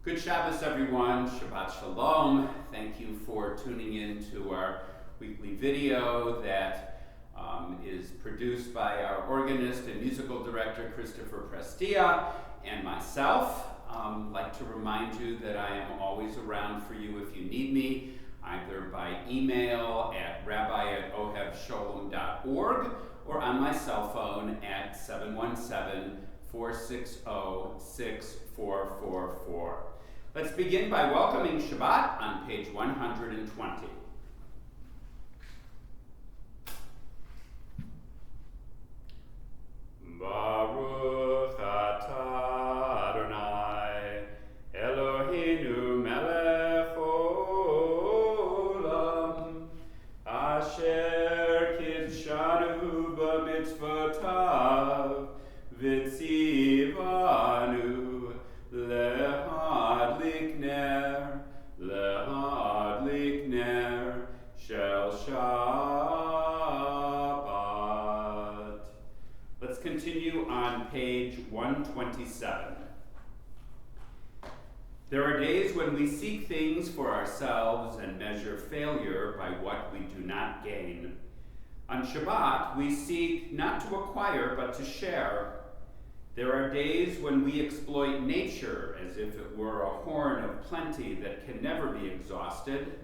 Good Shabbos, everyone. Shabbat Shalom. Thank you for tuning in to our weekly video that is produced by our organist and musical director, Prestia, and myself. I'd like to remind you that I am always around for you if you need me, either by email at rabbi@ohevsholom.org or on my cell phone at 717-460-6444. Let's begin by welcoming Shabbat on page 120. Baruch atah Adonai Eloheinu melech olam asher kidshanu b'mitzvotav v'tzivanu lehadlik ner shel Shabbat. Let's continue on page 127. There are days when we seek things for ourselves and measure failure by what we do not gain. On Shabbat, we seek not to acquire but to share. There are days when we exploit nature as if it were a horn of plenty that can never be exhausted.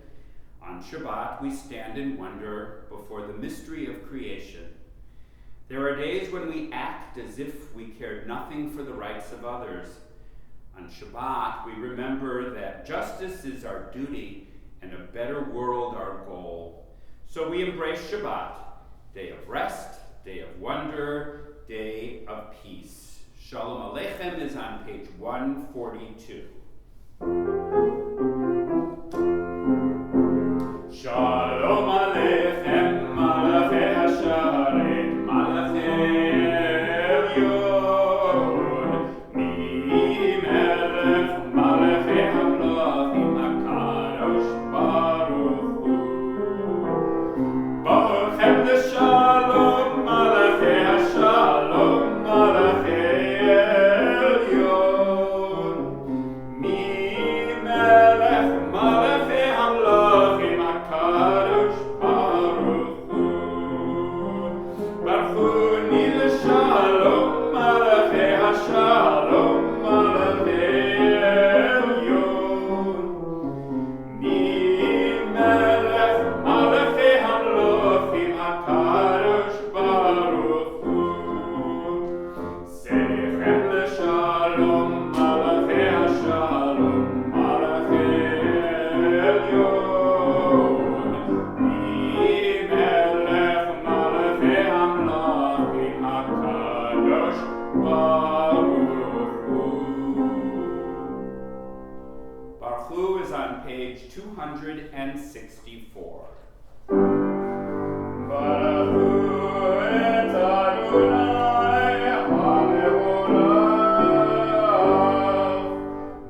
On Shabbat, we stand in wonder before the mystery of creation. There are days when we act as if we cared nothing for the rights of others. On Shabbat, we remember that justice is our duty and a better world our goal. So we embrace Shabbat, day of rest, day of wonder, day of peace. Shalom Aleichem is on page 142. Shalom Aleichem, Malachei Hasharet, Malachei Elyon, Mi-Melech, Malachei Hamlochim, HaKadosh Baruch Hu. Baruchem L'Shalom, Malachei Hashalom, Malachei Elyon, Mi-Melech, Malachei Hamlochim, HaKadosh Baruch Hu. Baruch Hu Ni L'Shalom, Malachei Hashalom, Malachei Elyon, Mi-Melech, Malachei Hamlochim, HaKadosh Baruch Hu. Seichem L'Shalom, Malachei Hashalom, Malachei Elyon, Mi-Melech, Malachei Hamlochim, HaKadosh Baruch Hu. Baruch Hu is on page 264. Baruch Hu et Adonai HaMevorav.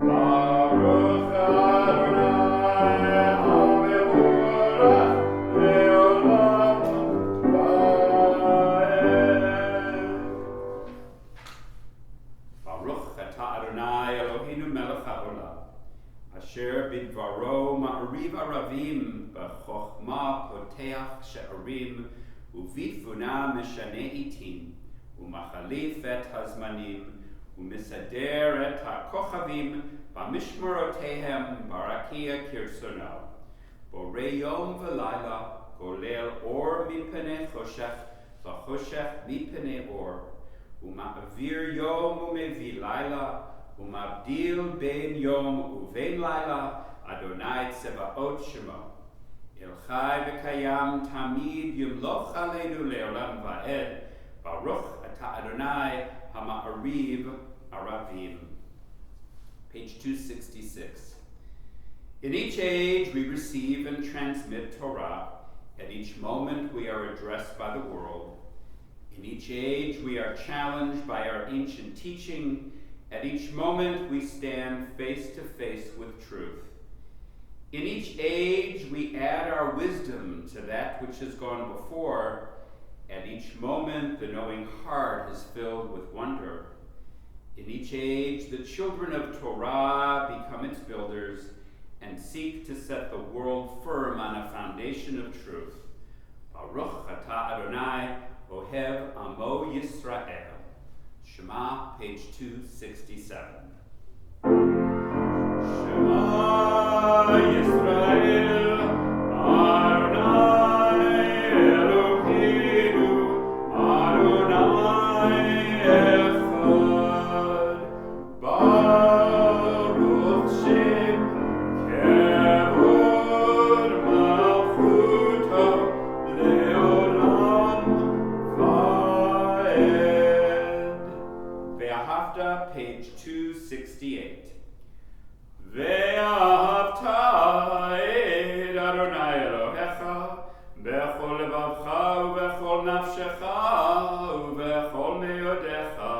Baruch Adonai HaMevorav le'olam va'ed. Baruch atah Adonai Eloheinu melech haolam, asher bidvaro ma'ariv aravim, b'chochma poteach she'arim, uvitvuna meshane itim, umachalif et hazmanim, umisader et ha'kochavim, b'mishmorotehem barakia kirsono. Borei yom v'layla, golel or mipnei choshech, v'choshech mipnei or. Uma'avir yom umevi laila, umabdil ben yom uven laila, Adonai Tsevaot Shemo. El Chai v'Kayam Tamid Yumloch Aleinu Le'olam Va'ed. Baruch Atah Adonai HaMa'ariv Aravim. Page 266. In each age we receive and transmit Torah. At each moment we are addressed by the world. In each age we are challenged by our ancient teaching. At each moment we stand face to face with truth. In each age we add our wisdom to that which has gone before. At each moment the knowing heart is filled with wonder. In each age the children of Torah become Baruch atah Adonai, Ohev Amo Yisrael. Shema, page 267. Shema Yisrael, Adonai Eloheinu, Adonai Echad. Baruch Shem Kevod Malchuto Leolam Vaed. Ve'ahavta, page 268. Ve'ahavta et Adonai Elohecha bechol levavcha ubechol nafshecha ubechol meodecha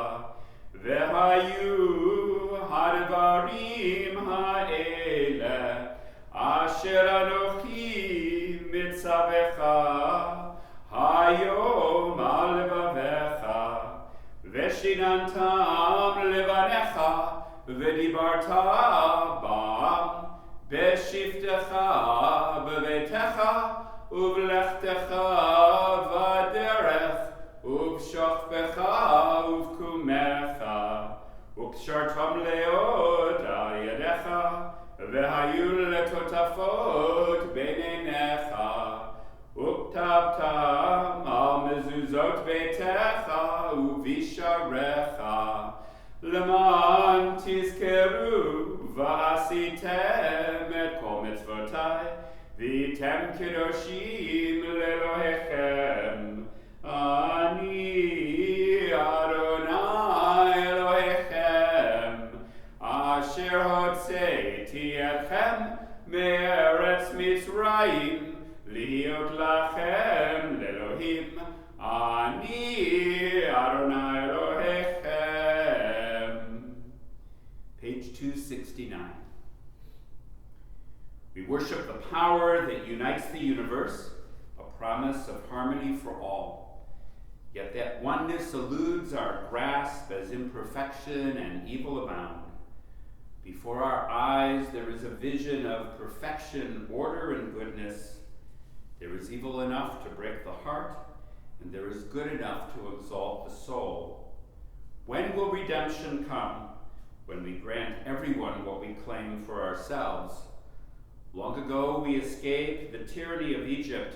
ve'hayu hadvarim ha'ele asher anochi mitzavecha hayom al levavecha ve'shinantam levanecha v'dibarta bam b'shiftecha b'betecha uv'lechtecha v'derech uv'shochbecha uv'kumecha u'kshartam leod al yadecha v'hayu letotafot b'neinecha u'ktabtam al mezuzot betecha uv'isharecha Leman tizkeru v'asitem et kol mitzvotai v'tem kedoshim lelohechem ani Adonai Elohechem asher hotzeiti etchem me'eretz Mitzrayim lihiot lachem lelohim ani Adonai Elohechem. Page 269. We worship the power that unites the universe, a promise of harmony for all. Yet that oneness eludes our grasp as imperfection and evil abound. Before our eyes there is a vision of perfection, order, and goodness. There is evil enough to break the heart, and there is good enough to exalt the soul. When will redemption come? When we grant everyone what we claim for ourselves. Long ago we escaped the tyranny of Egypt.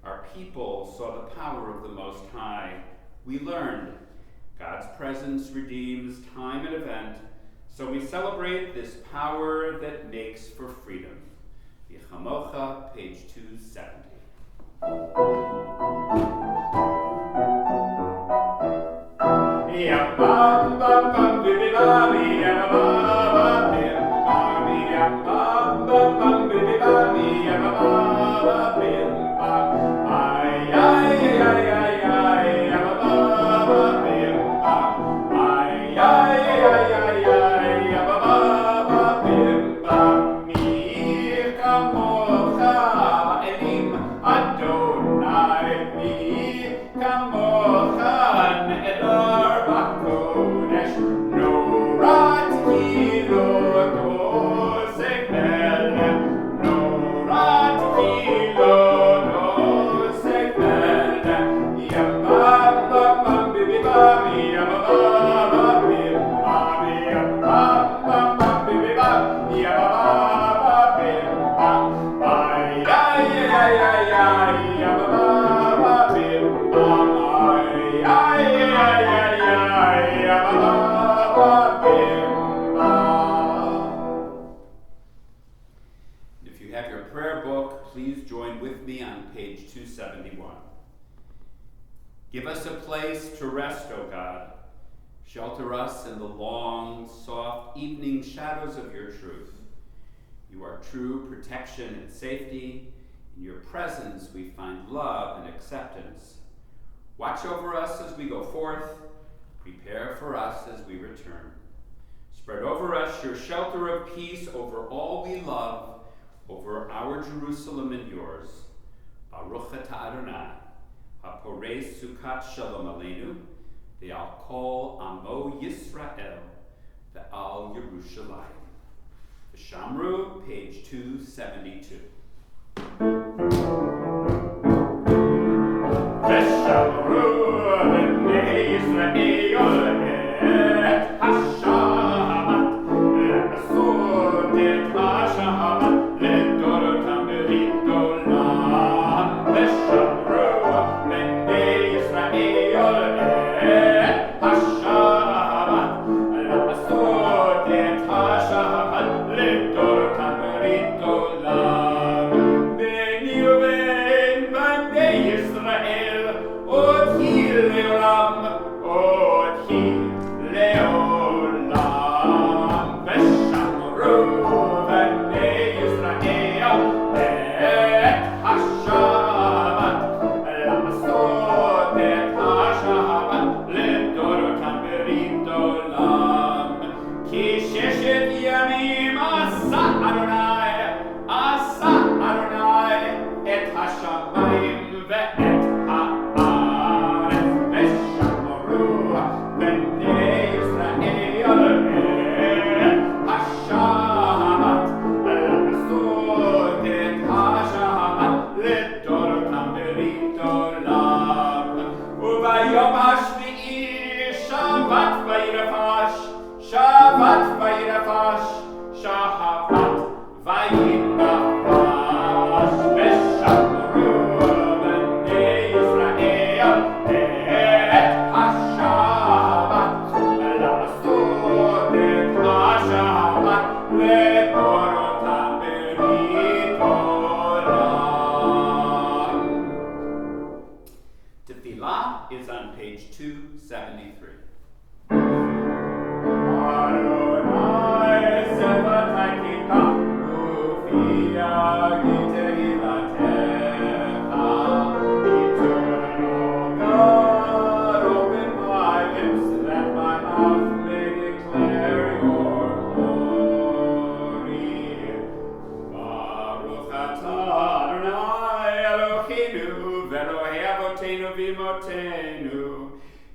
Our people saw the power of the Most High. We learned God's presence redeems time and event, so we celebrate this power that makes for freedom. V'chamocha, page 270. Ya bam bam bam bibi bami ya bam bim bami ya bam bam bam bibi bami ya bam bim bam ay ay ay ay ay ya bam bim bam ay ay ay ay ay ya bam bim bam mi kamocha elim Adonai mi kamocha edor If you have your prayer book, please join with me on page 271. Give us a place to rest, O God. Shelter us in the long, soft evening shadows of your truth. You are true protection and safety. In your presence we find love and acceptance. Watch over us as we go forth. Prepare for us as we return. Spread over us your shelter of peace over all we love, over our Jerusalem and yours. Baruch atah Adonai, haporei sukat shalom aleinu, ve'al kol amo Yisrael, ve'al Yerushalayim. Shamru, page 272. Shabbat, לדורותם ברית עולם, ושמרו בני ישראל את השבת, לעשות את השבת, לדורותם ברית עולם. ביני ובין בני ישראל, עוד היא לעולם, עוד היא לעולם. ושמרו בני ישראל את השבת, לעשות את השבת, לדורותם ברית עולם. כי ששת ימים עשה אדוני את השמיים ואת הארץ, ושמרו בני ישראל את השבת, לעשות את השבת, לדורותם ברית עולם. וביום השביעי שבת וירפש, שבת וירפש, שבת וירפש. ושמרו בני ישראל את השבת, לעשות את השבת, לדורותם ברית עולם. Tefillah is on page 273.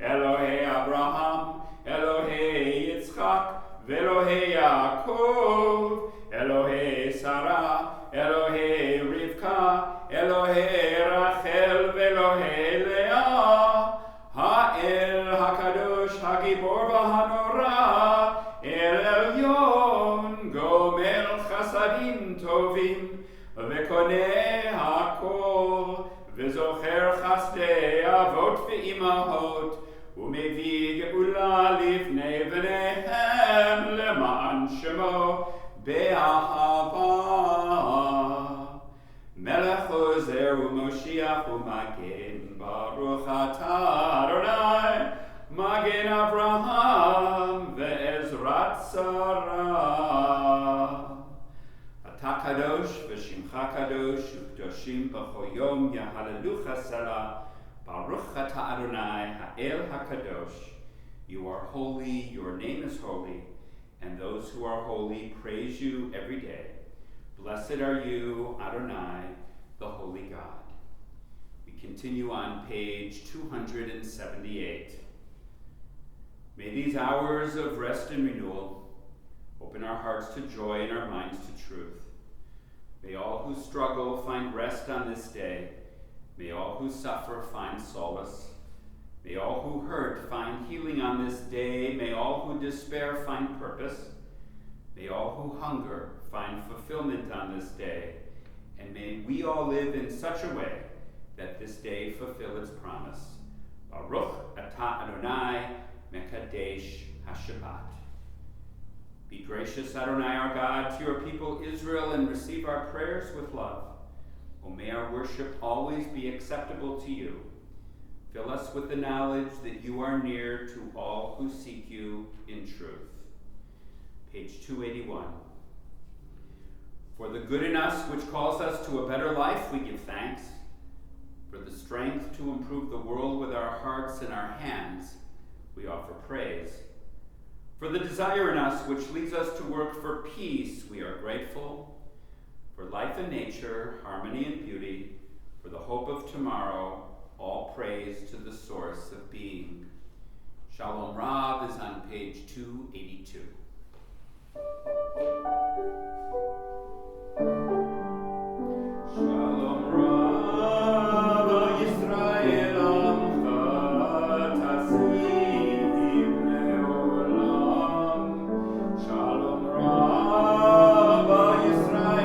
Elohei Abraham, Elohei Yitzchak, Velohei Yaakov, Elohei Sarah, Elohei Rivka, Elohei Rachel, Velohei Leah, Ha'el HaKadosh, HaGibor v'Hanora, El Elyon, Gomel Chasadim Tovim, Vekoneh HaKol, וזוכר חסדי אבות ואימהות, ומביא גאולה לפני בניהם למען שמו באהבה. מלך עוזר ומושיח ומגן, ברוך אתה אדוני, מגן אברהם ועזרת שרה. אתה קדוש ושמך קדוש וקדושים בכל יום יהללוך סלה. Baruch atah Adonai ha'el hakadosh. You are holy, your name is holy, and those who are holy praise you every day. Blessed are you, Adonai, the holy God. We continue on page 278. May these hours of rest and renewal open our hearts to joy and our minds to truth. May all who struggle find rest on this day. May all who suffer find solace. May all who hurt find healing on this day. May all who despair find purpose. May all who hunger find fulfillment on this day. And may we all live in such a way that this day fulfill its promise. Baruch atah Adonai mekadesh haShabbat. Be gracious, Adonai our God, to your people Israel, and receive our prayers with love. O may our worship always be acceptable to you. Fill us with the knowledge that you are near to all who seek you in truth. Page 281. For the good in us which calls us to a better life, we give thanks. For the strength to improve the world with our hearts and our hands, we offer praise. For the desire in us which leads us to work for peace, we are grateful. For life and nature, harmony and beauty, for the hope of tomorrow, all praise to the source of being. Shalom Rav is on page 282. Shalom Rav Yisrael Amcha Tasim Leolam. Shalom Rav Yisrael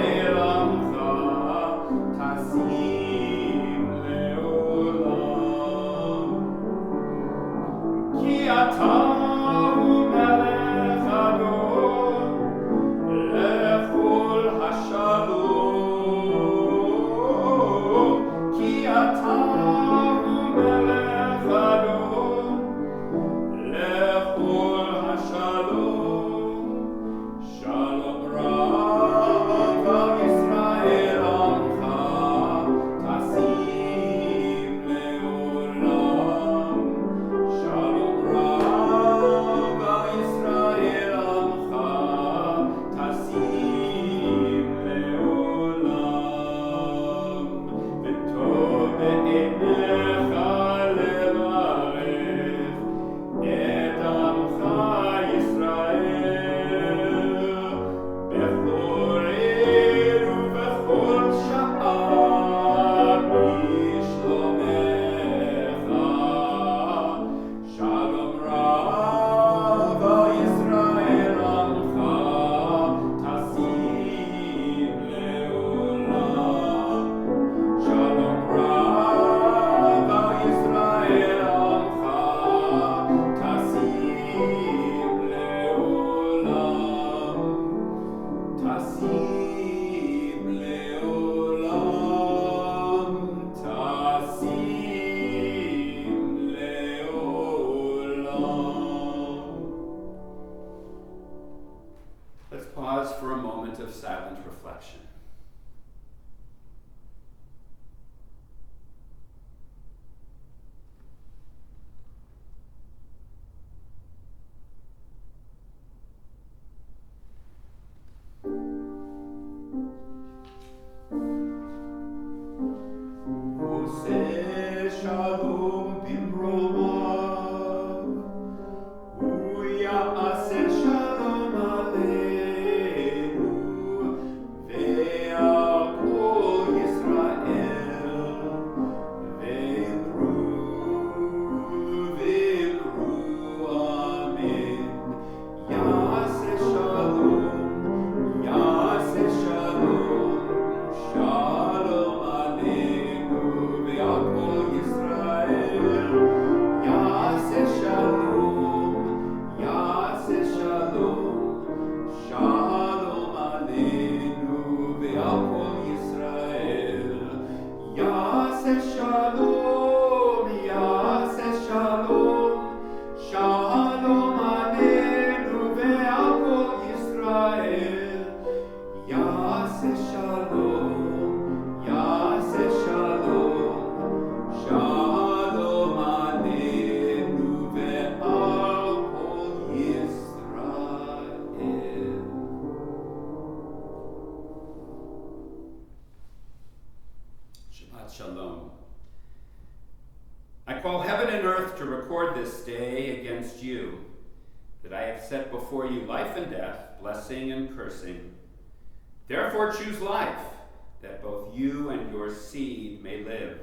moment of silent reflection. Shalom. I call heaven and earth to record this day against you, that I have set before you life and death, blessing and cursing. Therefore choose life, that both you and your seed may live.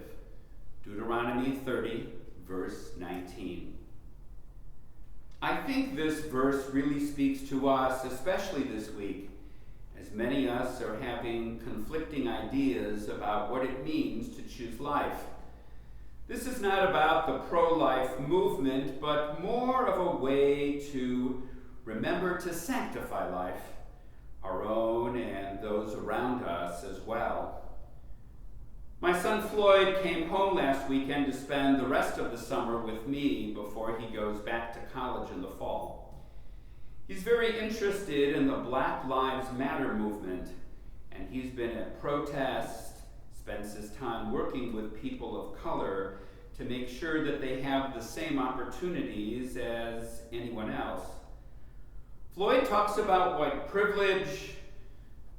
Deuteronomy 30, verse 19. I think this verse really speaks to us, especially this week, as many of us are having conflicting ideas about what it means to choose life. This is not about the pro-life movement, but more of a way to remember to sanctify life, our own and those around us as well. My son Floyd came home last weekend to spend the rest of the summer with me before he goes back to college in the fall. He's very interested in the Black Lives Matter movement, and he's been at protests, spends his time working with people of color to make sure that they have the same opportunities as anyone else. Floyd talks about white privilege,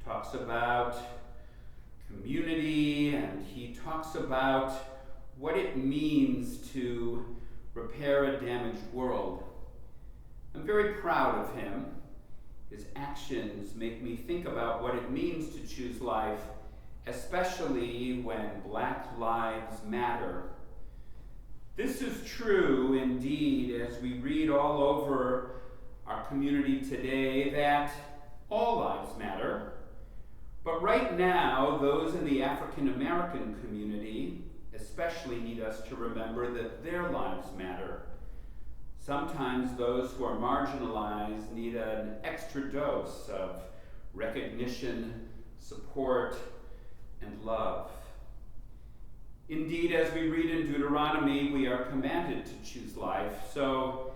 talks about community, and he talks about what it means to repair a damaged world. I'm very proud of him. His actions make me think about what it means to choose life, especially when Black Lives Matter. This is true indeed as we read all over our community today that all lives matter. But right now, those in the African American community especially need us to remember that their lives matter. Sometimes those who are marginalized need an extra dose of recognition, support, and love. Indeed, as we read in Deuteronomy, we are commanded to choose life. So,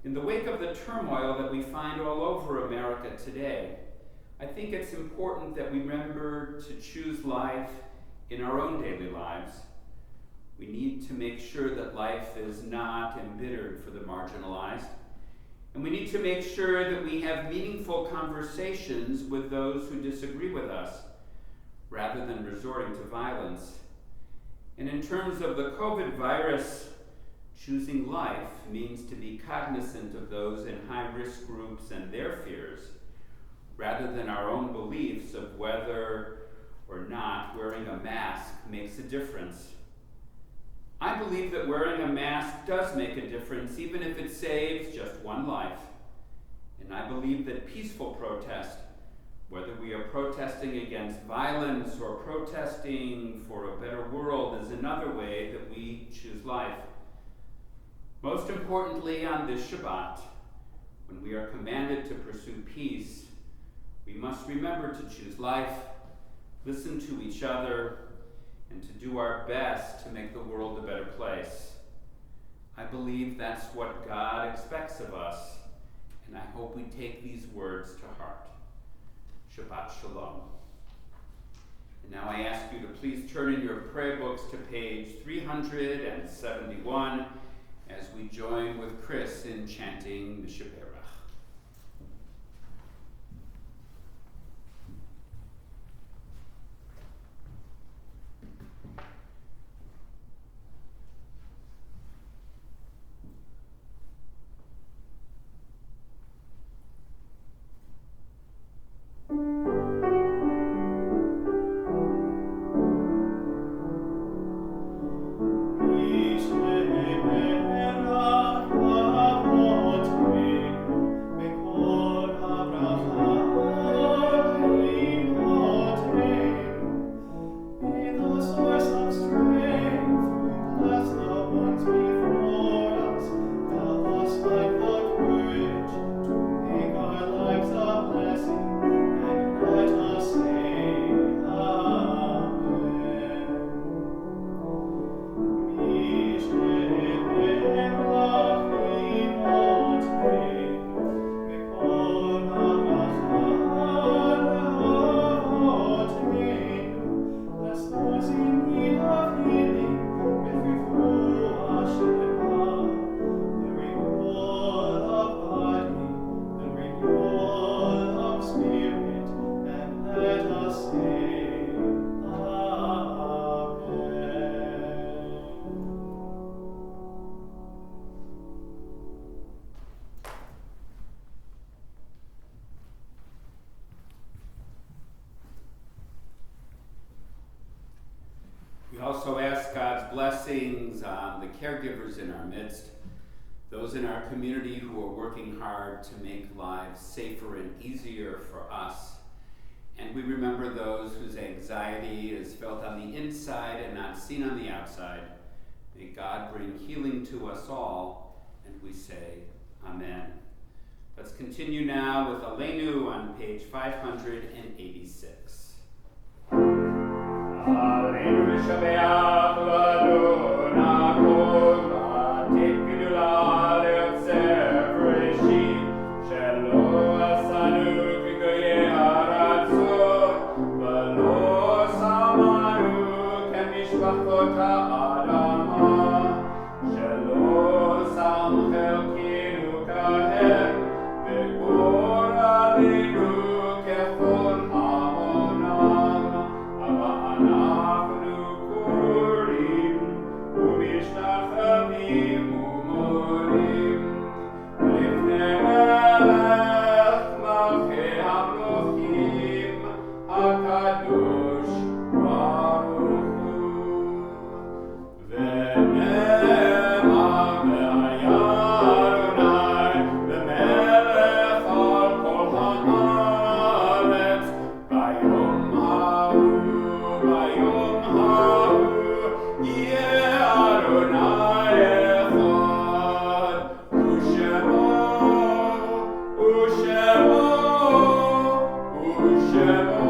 in the wake of the turmoil that we find all over America today, I think it's important that we remember to choose life in our own daily lives. We need to make sure that life is not embittered for the marginalized. And we need to make sure that we have meaningful conversations with those who disagree with us, rather than resorting to violence. And in terms of the COVID virus, choosing life means to be cognizant of those in high-risk groups and their fears, rather than our own beliefs of whether or not wearing a mask makes a difference. I believe that wearing a mask does make a difference, even if it saves just one life. And I believe that peaceful protest, whether we are protesting against violence or protesting for a better world, is another way that we choose life. Most importantly, on this Shabbat, when we are commanded to pursue peace, we must remember to choose life, listen to each other, and to do our best to make the world a better place. I believe that's what God expects of us, and I hope we take these words to heart. Shabbat Shalom. And now I ask you to please turn in your prayer books to page 371 as we join with Chris in chanting the Shabbat. We also ask God's blessings on the caregivers in our midst, those in our community who are working hard to make lives safer and easier for us. And we remember those whose anxiety is felt on the inside and not seen on the outside. May God bring healing to us all, and we say, Amen. Let's continue now with Aleinu on page 586. Aleinu Shabeach Ladona Kol Vatik Gdula Leotzer Reshim Shelo Asanu Kikoye Haratzot Velo Samanu Kemishpachot Ha'adama Shelo Sam Chelkinu Kahem Vegor Aleinu Kechol Hamonam Anachnu Kurim Umishtachavim Umorim Lifnei Melech Malchei Hamlochim HaKadosh Baruch Hu V'ne'emar V'haya Adonai V'melech al kol ha'aretz Bayom ha'u Bayom ha'u Yeh Adonai echad U'shemo U'shemo U'shemo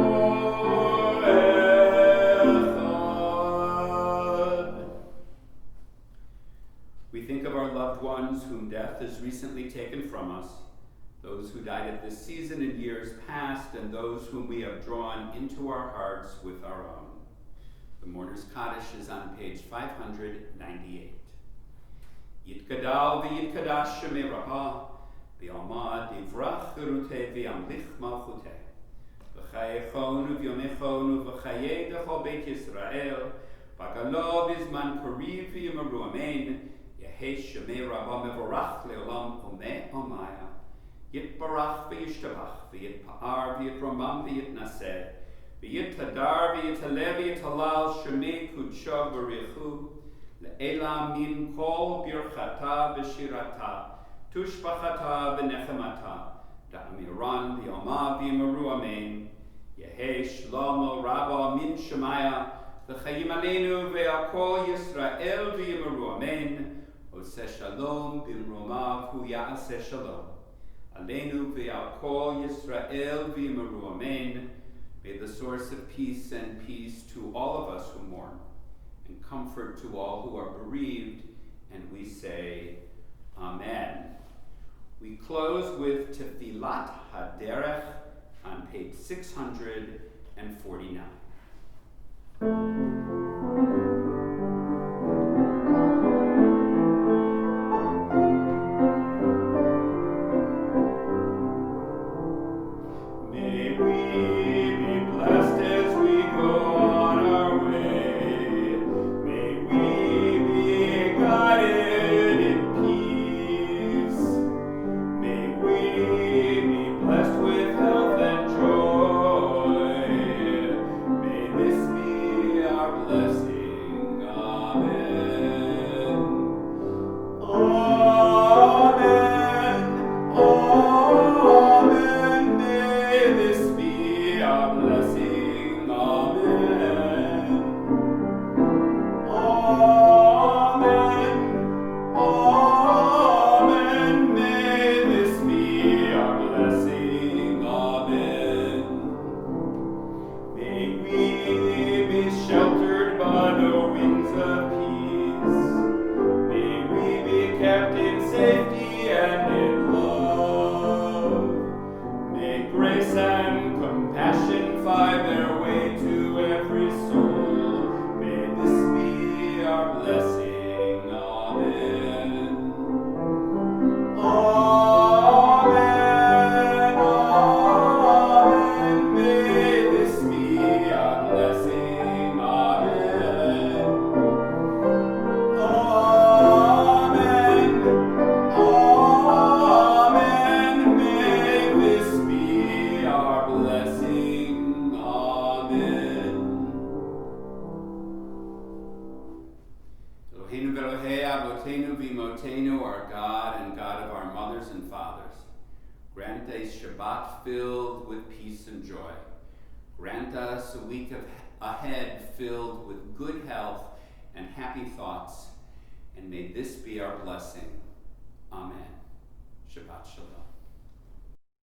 echad. We think of our loved ones whom death has recently taken from us, those who died at this season in years past, and those whom we have drawn into our hearts with our own. The Mourner's Kaddish is on page 598. Yitgadal v'yitkadash shemei Rabbah, v'yalmad yivrach cheruteh v'yamlich malchuteh. V'chayechonu v'yomechonu v'chayei d'chol Beit Yisrael, v'galo b'zman kariv v'yimaru amen, Yehesh shemei Rabbah mevorach le'olam omeh omaya. Yitbarach v'yishtabach, v'yitpa'ar v'yitromam v'yitnaseh, v'yitadar v'yitaleh v'yitalal shemei kudsha v'richu, le'ela min kol birchata v'shirata, tushbachata v'nechemata, da'amiran v'yoma v'yimaru amen, Yehesh shlomo rabba min shemaya, v'chayim aleinu v'yakol Yisrael v'yimaru amen, oseh shalom b'mromav hu ya'aseh shalom. Aleinu v'yakol Yisrael v'yimaru amen. May the source of peace and peace to all of us who mourn, and comfort to all who are bereaved, and we say, Amen. We close with Tefillat HaDerech on page 649. Our God and God of our mothers and fathers, grant a Shabbat filled with peace and joy. Grant us a week ahead filled with good health and happy thoughts, and may this be our blessing.